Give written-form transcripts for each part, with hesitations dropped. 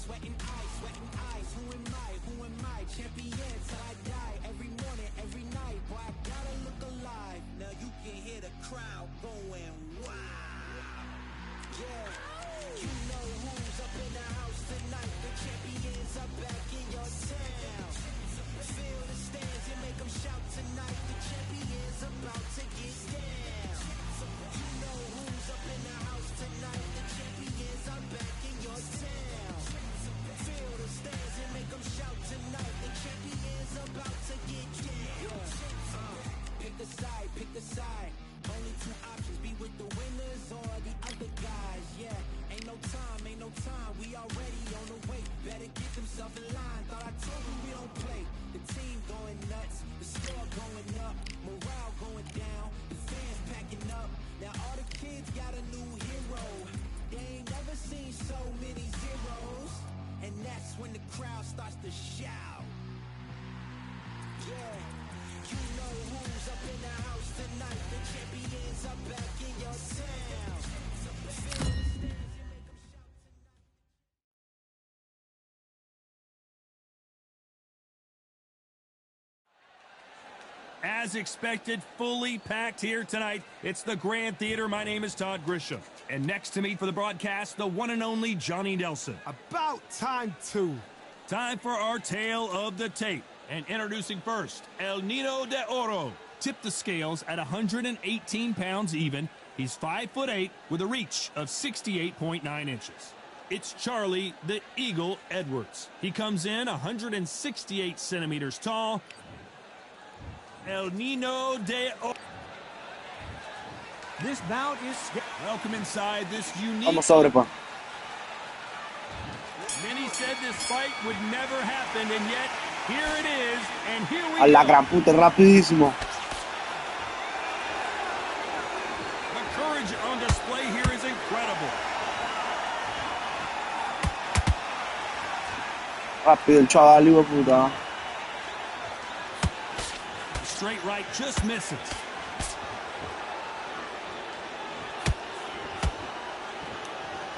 sweating eyes. Who am I? Champion till I die. Every morning, every night. Boy, I gotta look alive. Now you can hear the crowd going wow. Yeah, you know who's up in the house tonight. The champions are back in your town. Feel the stands and make them shout tonight. The champions about to get down. You know who's up in the house tonight. The champions are back in your town. Feel the stands and make them shout tonight. The champions about to get down. Pick the side. Only two options, be with the winners or the other guys. Yeah, ain't no time. We already on the way. Better get themselves in line. Thought I told you we don't play. The team going nuts, the score going up, morale going down, the fans packing up. Now all the kids got a new hero. They ain't never seen so many zeros. And that's when the crowd starts to shout. Yeah, you know who's up in the house tonight. The champions are back in your town. Feel the stands and make them shout tonight. As expected, fully packed here tonight. It's the Grand Theater. My name is Todd Grisham. And next to me for the broadcast, the one and only Johnny Nelson. About time, too. Time for our tale of the tape. And introducing first, El Nino de Oro. Tipped the scales at 118 pounds even. He's 5'8" with a reach of 68.9 inches. It's Charlie the Eagle Edwards. He comes in 168 centimeters tall. El Nino de Oro. This bout is welcome inside this unique. Vamos sobre, pa. Many said this fight would never happen, and yet here it is, and here we A la go. gran puta, rapidísimo. The courage on display here is incredible. Rápido el chaval, hijo de puta. Straight right just misses.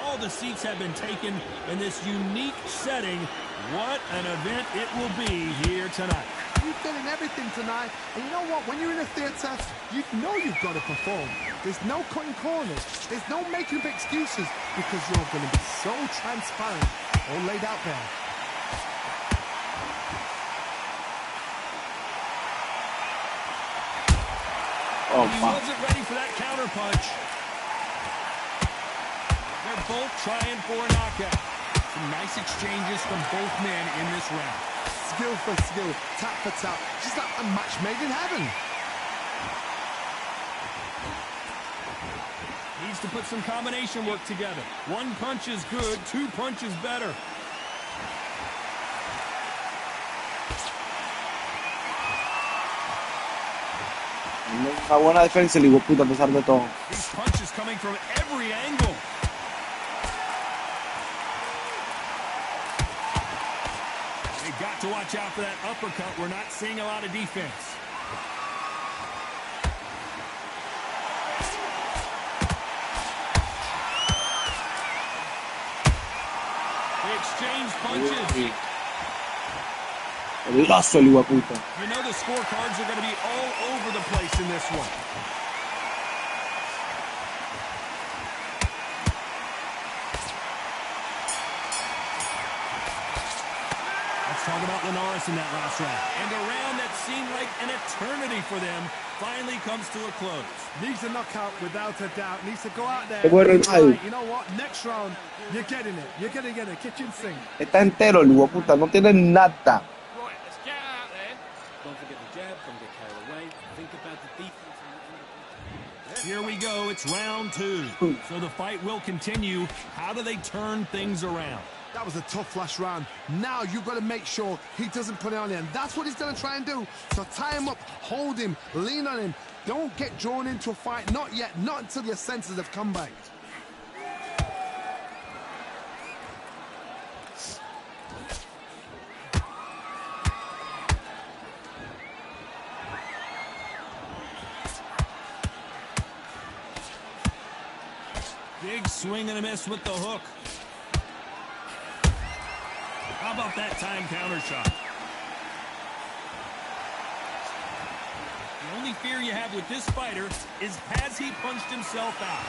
All the seats have been taken in this unique setting. What an event it will be here tonight. You've done everything tonight, and you know what? When you're in a theatre, you know you've got to perform. There's no cutting corners. There's no making up excuses, because you're going to be so transparent, all laid out there. Oh, He man. wasn't ready for that counter punch. They're both trying for a knockout. Some nice exchanges from both men in this round. Skill for skill, tap for tap, just like a match made in heaven. Needs to put some combination work together. One punch is good, two punches better. Una buena defensa el hijo de puta a pesar de todo. These punches coming from every angle. They got to watch out for that uppercut. We're not seeing a lot of defense. They exchange punches. Peligroso el hijo de puta. You know the scorecards are going to be all over the place in this one. Let's talk about Linares in that last round. And a round that seemed like an eternity for them finally comes to a close. Needs a knockout without a doubt. Needs to go out there. Qué bueno el Right, you know what? Next round, you're getting it. You're going to get a kitchen sink. Está entero el hijo de puta, no tiene nada. Right, let's get out there. Don't forget the jab, don't get carried away. Think about the defense. Here we go. It's round two. So the fight will continue. How do they turn things around? That was a tough last round. Now you've got to make sure he doesn't put it on him. That's what he's going to try and do. So tie him up, hold him, lean on him. Don't get drawn into a fight. Not yet. Not until your senses have come back. Big swing and a miss with the hook. How about that time counter shot? The only fear you have with this fighter is, has he punched himself out?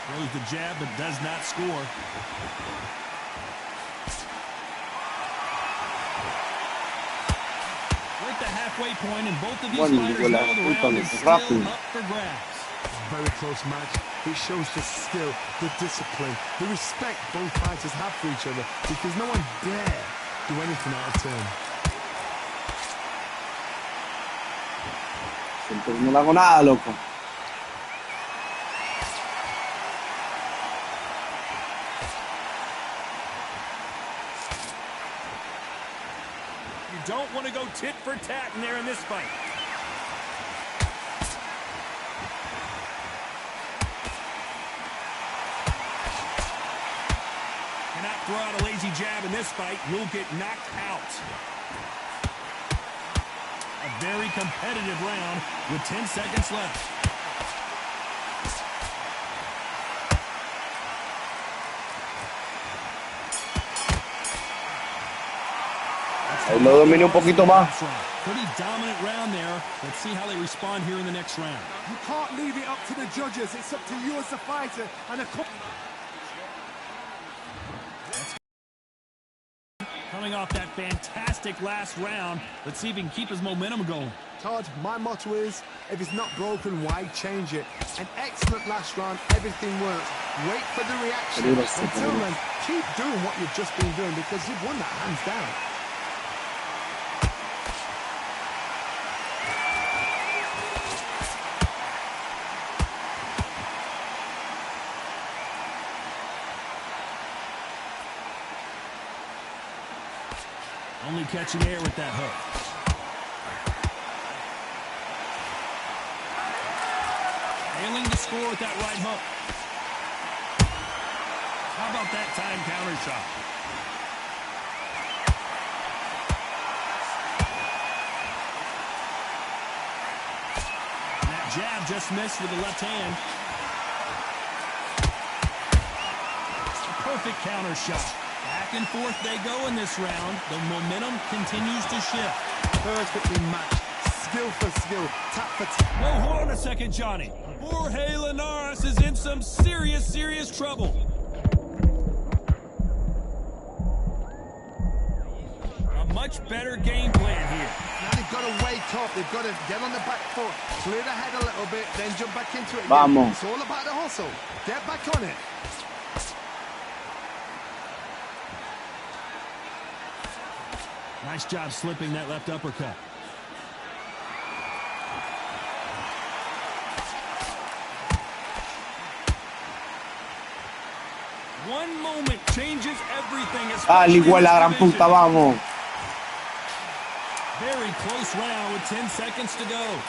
Throws the jab but does not score. We're at the halfway point, and both of these fighters know the round is still up for grabs. Very close match. It shows the skill, the discipline, the respect both fighters have for each other, because no one dare do anything out of turn. Entonces no le hago nada, loco. You don't want to go tit for tat in there in this fight. Cannot throw out a lazy jab in this fight. You'll get knocked out. A very competitive round with 10 seconds left. Ahí lo dominé un poquito más. Pretty dominant round there. Let's see how they respond here in the next round. You can't leave it up to the judges. It's up to you as the fighter and a couple. Coming off that fantastic last round, let's see if he can keep his momentum going. Todd, my motto is, if it's not broken, why change it? An excellent last round, everything works. Wait for the reaction. Until then, keep doing what you've just been doing, because you've won that hands down. Only catching air with that hook. Failing to score with that right hook. How about that time counter shot? And that jab just missed with the left hand. A perfect counter shot. Back and forth they go in this round. The momentum continues to shift. Perfectly matched. Skill for skill. Tap for tap. Whoa, hold on a second, Johnny. Jorge Linares is in some serious trouble. A much better game plan here. Now they've got to wake up. They've got to get on the back foot, clear the head a little bit, then jump back into it again. Vamos. It's all about the hustle. Get back on it. Nice job slipping that left uppercut. One moment changes everything. Al igual la gran puta, vamos. Very close round with 10 seconds to go.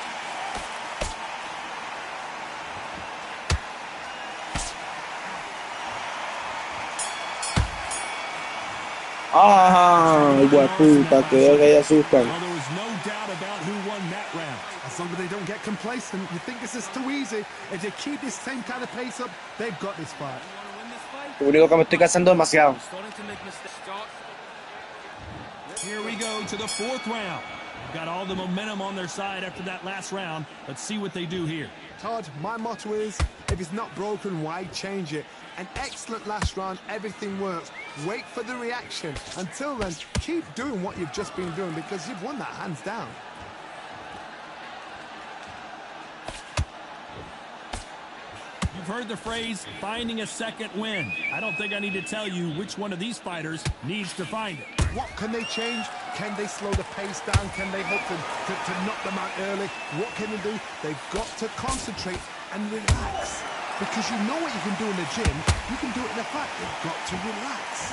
Ah, igual puta, que ya asustan. Well, there was no doubt about who won that round. As long as they don't get complacent, you think this is too easy. If they keep this same kind of pace up, they've got this fight. Lo único que me estoy cansando demasiado. Here we go to the fourth round. Got all the momentum on their side after that last round. Let's see what they do here. Todd, my motto is, if it's not broken, why change it? An excellent last round, everything works. Wait for the reaction. Until then, keep doing what you've just been doing, because you've won that hands down. You've heard the phrase, finding a second win. I don't think I need to tell you which one of these fighters needs to find it. What can they change? Can they slow the pace down? Can they hope to knock them out early? What can they do? They've got to concentrate and relax. Because you know what you can do in the gym, you can do it in the fight. They've got to relax.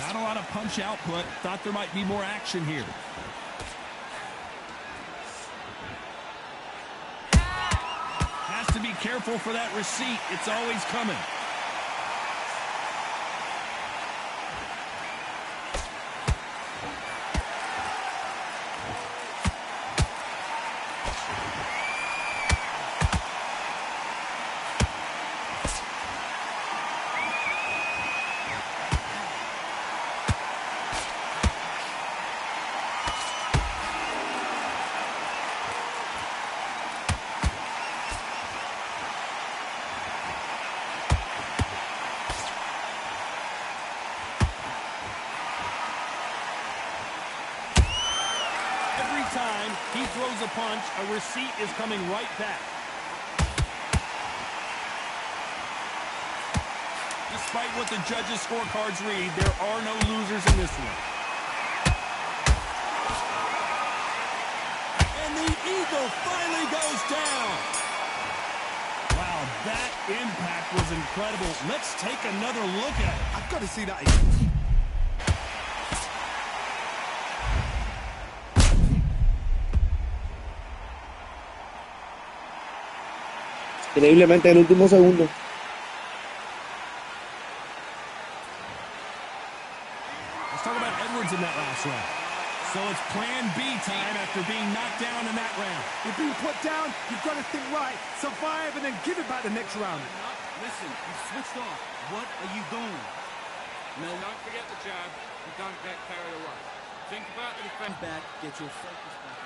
Not a lot of punch output. Thought there might be more action here. Has to be careful for that receipt. It's always coming. throws a punch, a receipt is coming right back. Despite what the judges' scorecards read, there are no losers in this one. And the Eagle finally goes down. Wow, that impact was incredible. Let's take another look at it. I've got to see that again. Increíblemente el último segundo. Let's talk about Edwards in that last round. So it's plan B time after being knocked down in that round. You've been put down, you've got to think right, survive, and then give it back the next round. Listen, you switched off. What are you doing? No. Don't forget the jab and don't get carried away. Think about the defense. Back, get your focus back.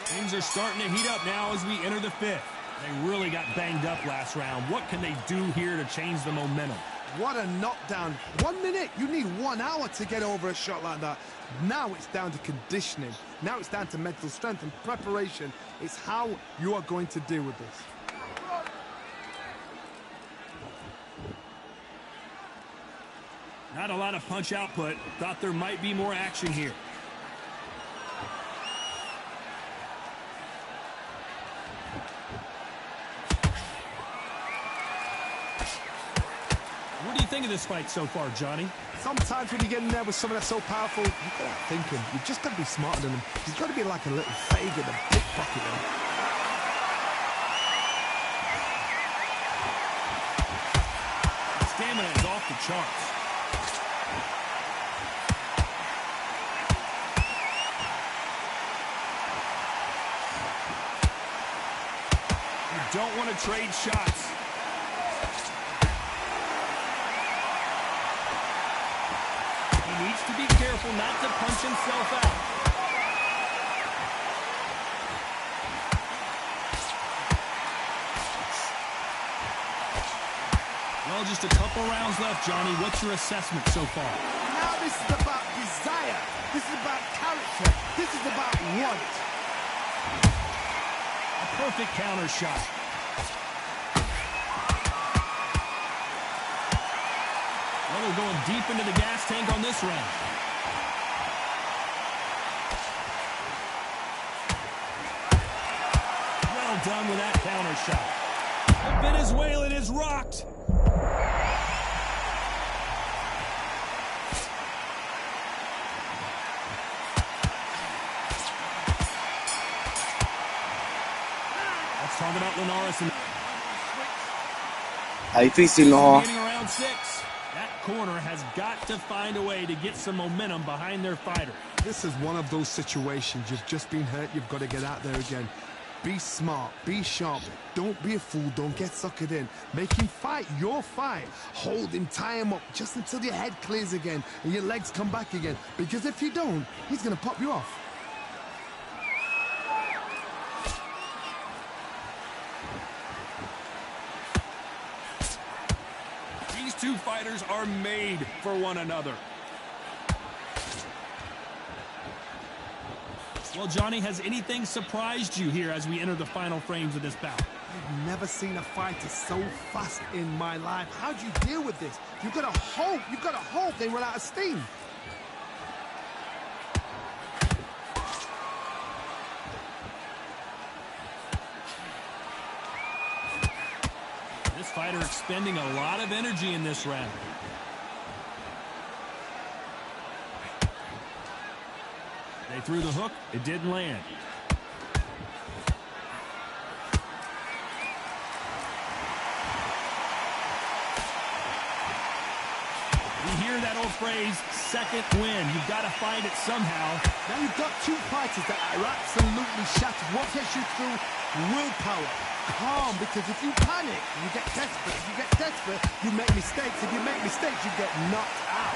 Things are starting to heat up now as we enter the fifth. They really got banged up last round. What can they do here to change the momentum? What a knockdown. 1 minute, you need 1 hour to get over a shot like that. Now it's down to conditioning. Now it's down to mental strength and preparation. It's how you are going to deal with this. Not a lot of punch output. Thought there might be more action here. What do you think of this fight so far, Johnny? Sometimes when you get in there with someone that's so powerful, you've got to think him. You've just got to be smarter than him. He's got to be like a little faggot and pickpocket him. Stamina is off the charts. You don't want to trade shots. He needs to be careful not to punch himself out. Well, just a couple rounds left, Johnny. What's your assessment so far? Now this is about desire. This is about character. This is about want. A perfect counter shot. Well, they're going deep into the gas tank on this round. Well done with that counter shot. The Venezuelan is rocked. Let's talk about Linares and Está difícil, ¿no? beginning of round 6. That corner has got to find a way to get some momentum behind their fighter. This is one of those situations. You've just been hurt. You've got to get out there again. Be smart. Be sharp. Don't be a fool. Don't get suckered in. Make him fight your fight. Hold him. Tie him up just until your head clears again and your legs come back again. Because if you don't, he's going to pop you off. These two fighters are made for one another. Well, Johnny, has anything surprised you here as we enter the final frames of this bout? I've never seen a fighter so fast in my life. How do you deal with this? You've got to hope. You've got to hope they run out of steam. This fighter expending a lot of energy in this round. They threw the hook. It didn't land. We hear that old phrase, second win. You've got to find it somehow. Now you've got two fighters that are absolutely shattered. What gets you through? Willpower. Calm, because if you panic, you get desperate. If you get desperate, you make mistakes. If you make mistakes, you get knocked out.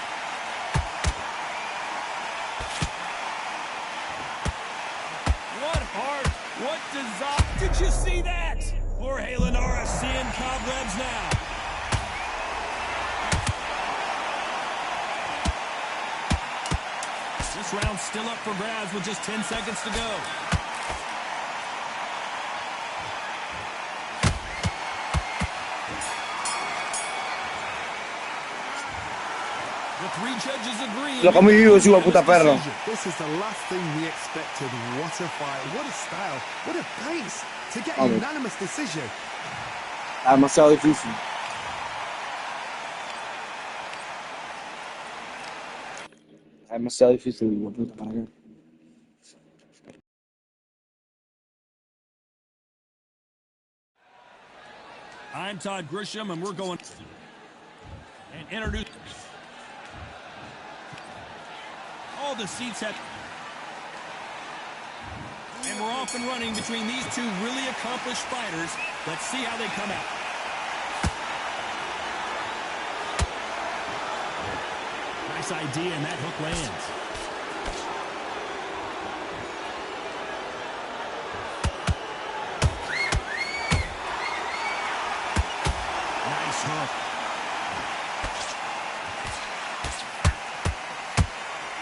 What heart, what desire. Did you see that? Jorge Linares seeing cobwebs now. This round's still up for grabs with just 10 seconds to go. The three judges agree. Lo comí vivo, ese hijo de puta perro. This is the last thing we expected. What a fight, what a style, what a pace to get a Vamos. unanimous decision. Está demasiado difícil. Está demasiado difícil, hijo de puta, ¿para qué? I'm Todd Grisham, and we're going and introduce. All the seats have, and we're off and running between these two really accomplished fighters. Let's see how they come out. Nice idea, and that hook lands. Nice hook.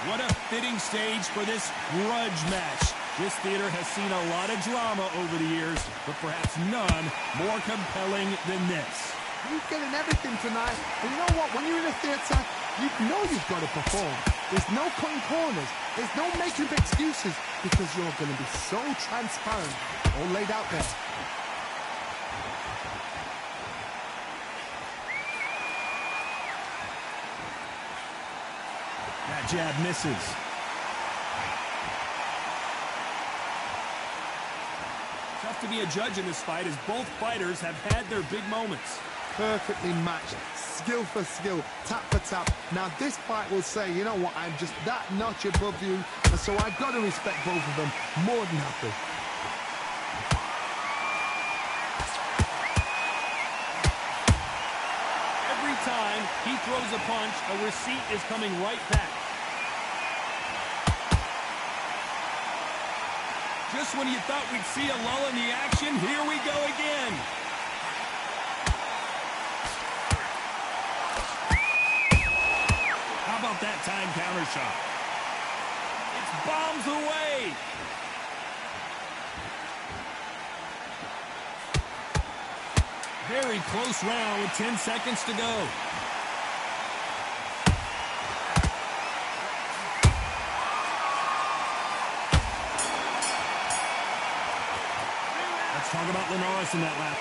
What a fitting stage for this grudge match. This theater has seen a lot of drama over the years, but perhaps none more compelling than this. You're getting everything tonight. And you know what? When you're in a theatre, you know you've got to perform. There's no cutting corners. There's no making of excuses because you're going to be so transparent. All laid out there. That jab misses. Tough to be a judge in this fight as both fighters have had their big moments. Perfectly matched, skill for skill, tap for tap. Now this fight will say, you know what, I'm just that notch above you, and so I've got to respect both of them more than happy. Every time he throws a punch, a receipt is coming right back. Just when you thought we'd see a lull in the action, here we go again. How about that time counter shot? It's bombs away. Very close round with 10 seconds to go. Let's talk about Linares in that lap.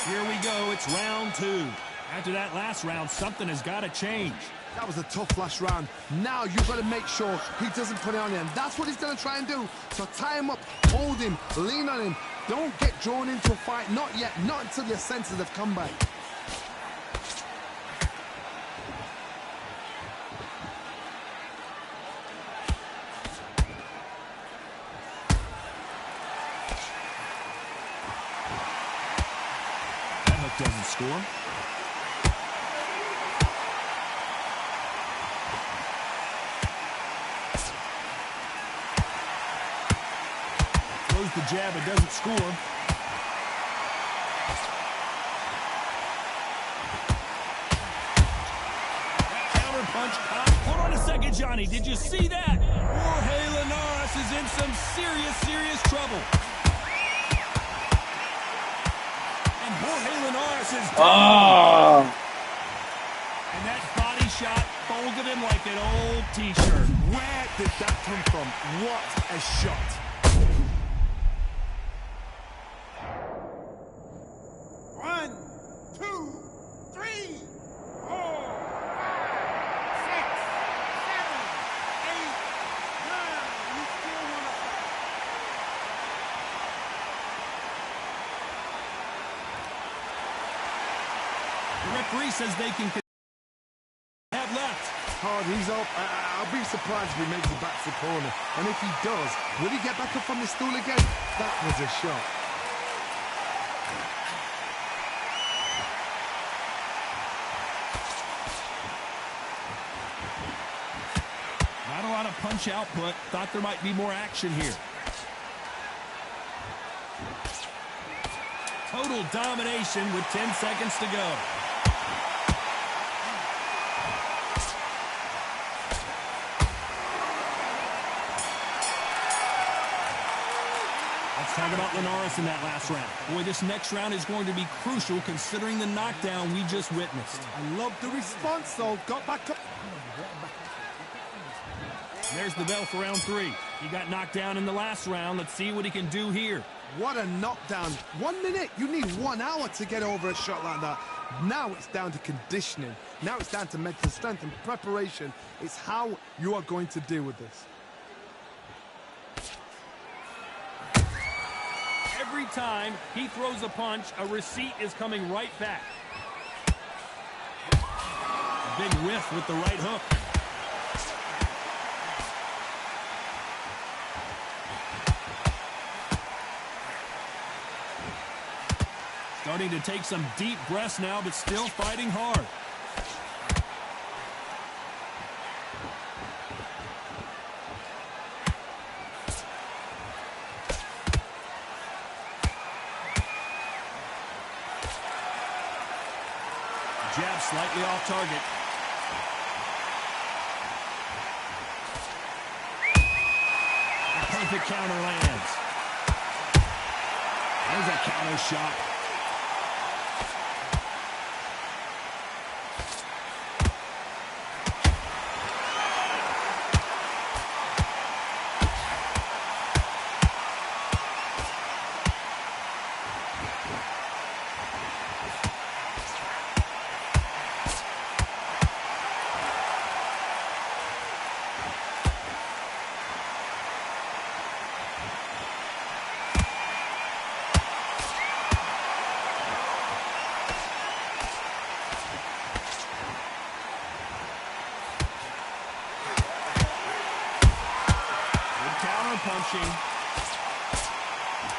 Here we go. It's round two. After that last round, something has got to change. That was a tough last round. Now you've got to make sure he doesn't put it on him. That's what he's going to try and do. So tie him up, hold him, lean on him. Don't get drawn into a fight. Not yet. Not until your senses have come back. That hook doesn't score. Throws the jab, it doesn't score. That counter punch caught. Hold on a second, Johnny. Did you see that? Jorge Linares is in some serious trouble. And Jorge Linares is down. And that body shot folded him like an old T-shirt. Where did that come from? What a shot. One, two, three, 4, 5, 6, 7, 8, 9. You still want to fight? The referee says they can have left. Hard, he's up. I'll be surprised if he makes it back to the corner. And if he does, will he get back up from the stool again? That was a shot. Not a lot of punch output. Thought there might be more action here. Total domination with 10 seconds to go. Let's Talk about Linares in that last round. Boy, this next round is going to be crucial considering the knockdown we just witnessed. I love the response, though. Got back up. There's the bell for round 3. He got knocked down in the last round. Let's see what he can do here. What a knockdown. 1 minute. You need 1 hour to get over a shot like that. Now it's down to conditioning. Now it's down to mental strength and preparation. It's how you are going to deal with this. Every time he throws a punch, a receipt is coming right back. A big whiff with the right hook. Starting to take some deep breaths now, but still fighting hard. Jab slightly off target. A perfect counter lands. There's a counter shot. Punching.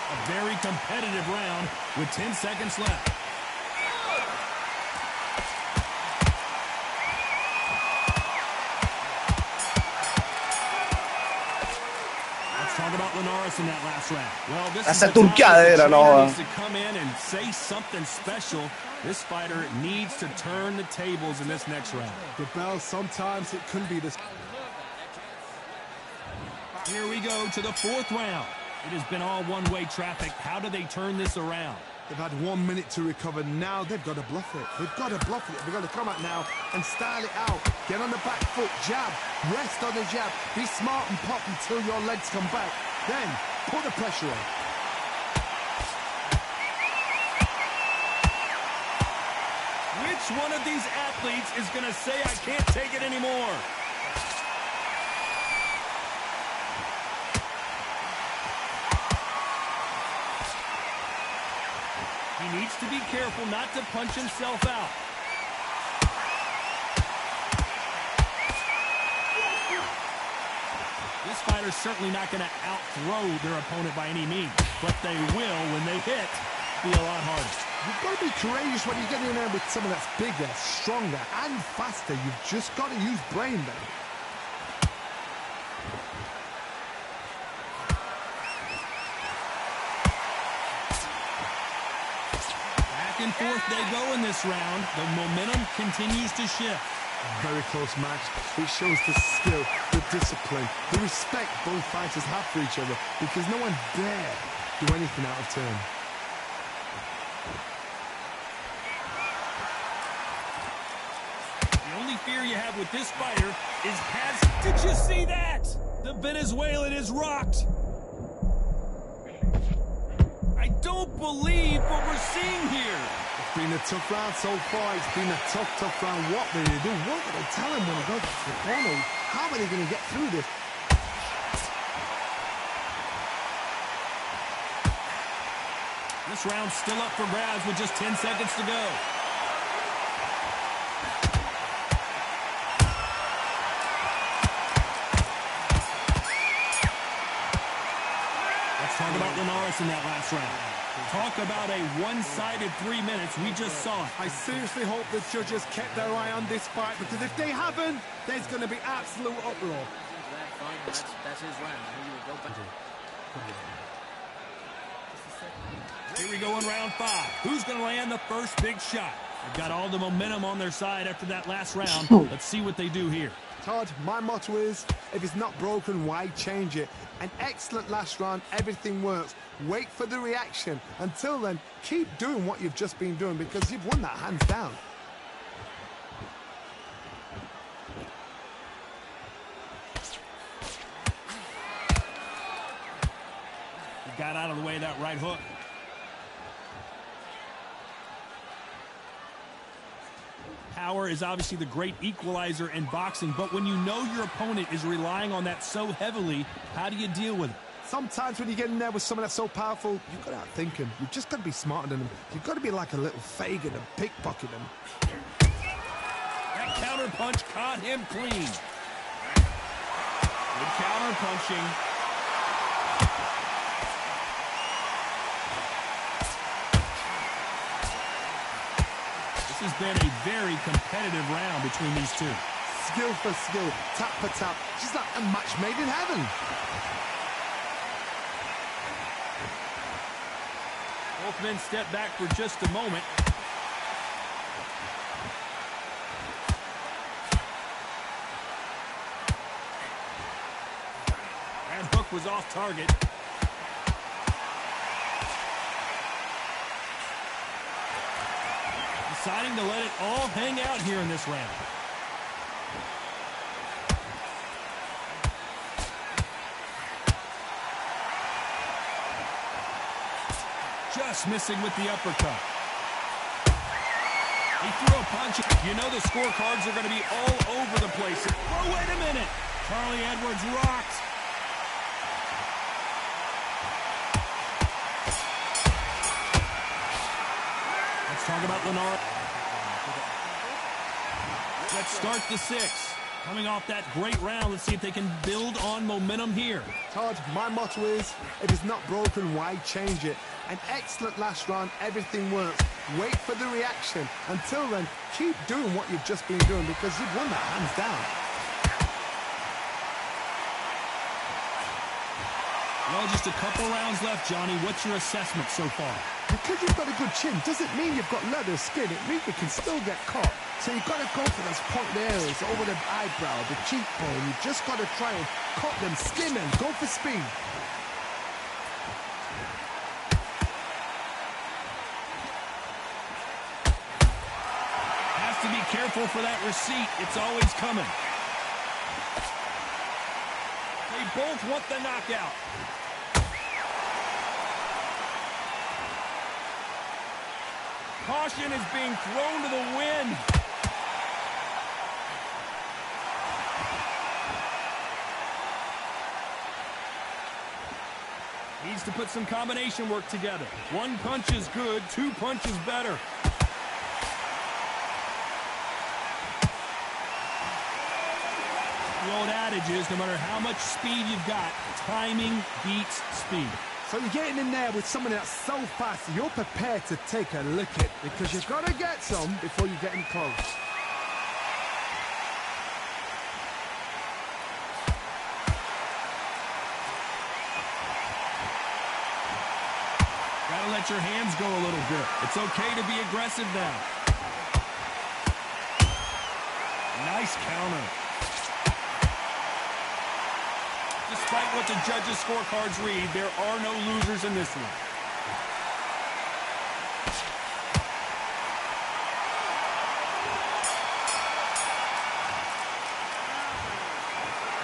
A very competitive round with 10 seconds left. Let's talk about Linares in that last round. Well, this is the time the needs to come in and say something special. This fighter needs to turn the tables in this next round. The bell, sometimes it can be this. Here we go to the 4th round. It has been all one-way traffic. How do they turn this around? They've had 1 minute to recover. Now they've got to bluff it. They've got to bluff it. They've got to come out now and style it out. Get on the back foot, jab, rest on the jab. Be smart and pop until your legs come back. Then put the pressure on. Which one of these athletes is going to say, I can't take it anymore? He needs to be careful not to punch himself out. This fighter's certainly not going to out-throw their opponent by any means, but they will, when they hit, be a lot harder. You've got to be courageous when you get in there with someone that's bigger, stronger, and faster. You've just got to use brain there. Back and forth they go in this round. The momentum continues to shift. A very close match. It shows the skill, the discipline, the respect both fighters have for each other, because no one dare do anything out of turn. The only fear you have with this fighter is did you see that? The Venezuelan is rocked. I don't believe what we're seeing here. It's been a tough round so far. It's been a tough round. What do they do? What do they tell him when he goes to the corner? How are they going to get through this? This round's still up for grabs with just 10 seconds to go. Let's talk about Linares in that last round. Talk about a one-sided 3 minutes. We just saw it. I seriously hope the judges kept their eye on this fight, because if they haven't, there's going to be absolute uproar. That's his round. He will go back. Here we go in round 5. Who's going to land the first big shot? They've got all the momentum on their side after that last round. Let's see what they do here. Todd, my motto is, if it's not broken, why change it? An excellent last round, everything works. Wait for the reaction. Until then, keep doing what you've just been doing because you've won that hands down. He got out of the way of that right hook. Power is obviously the great equalizer in boxing, but when you know your opponent is relying on that so heavily, how do you deal with it? Sometimes when you get in there with someone that's so powerful, you've got to outthink him. You've just got to be smarter than him. You've got to be like a little Fagin and pickpocket him. That counter punch caught him clean. Good counter punching. This has been a very competitive round between these two. Skill for skill, tap for tap. Just like a match made in heaven. Both men step back for just a moment. That hook was off target. Deciding to let it all hang out here in this round. Just missing with the uppercut. He threw a punch. You know the scorecards are going to be all over the place. Oh, wait a minute. Charlie Edwards rocked. Let's talk about Lennar. Let's start the sixth. Coming off that great round, let's see if they can build on momentum here. Todd, my motto is, if it's not broken, why change it? An excellent last round, everything works. Wait for the reaction. Until then, keep doing what you've just been doing because you've won that hands down. Well, just a couple rounds left, Johnny. What's your assessment so far? Because you've got a good chin doesn't mean you've got leather skin. It means you can still get caught. So you've got to go for those pointed areas over the eyebrow, the cheekbone. You've just got to try and cut them, skin them, go for speed. Has to be careful for that receipt. It's always coming. They both want the knockout. Caution is being thrown to the wind. Needs to put some combination work together. One punch is good, two punches better. The old adage is, no matter how much speed you've got, timing beats speed. So you're getting in there with someone that's so fast, you're prepared to take a lick it because you've got to get some before you get in close. Gotta let your hands go a little bit. It's okay to be aggressive now. Nice counter. Despite what the judges' scorecards read, there are no losers in this one.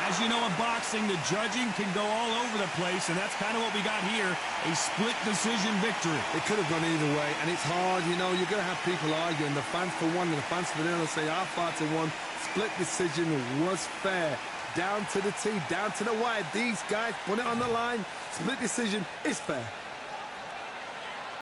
As you know, in boxing, the judging can go all over the place, and that's kind of what we got here, a split decision victory. It could have gone either way, and it's hard, you know, you're going to have people arguing, the fans for one and the fans for the other say, our fighter won, split decision was fair. Down to the T, down to the wire. These guys put it on the line. Split decision is fair.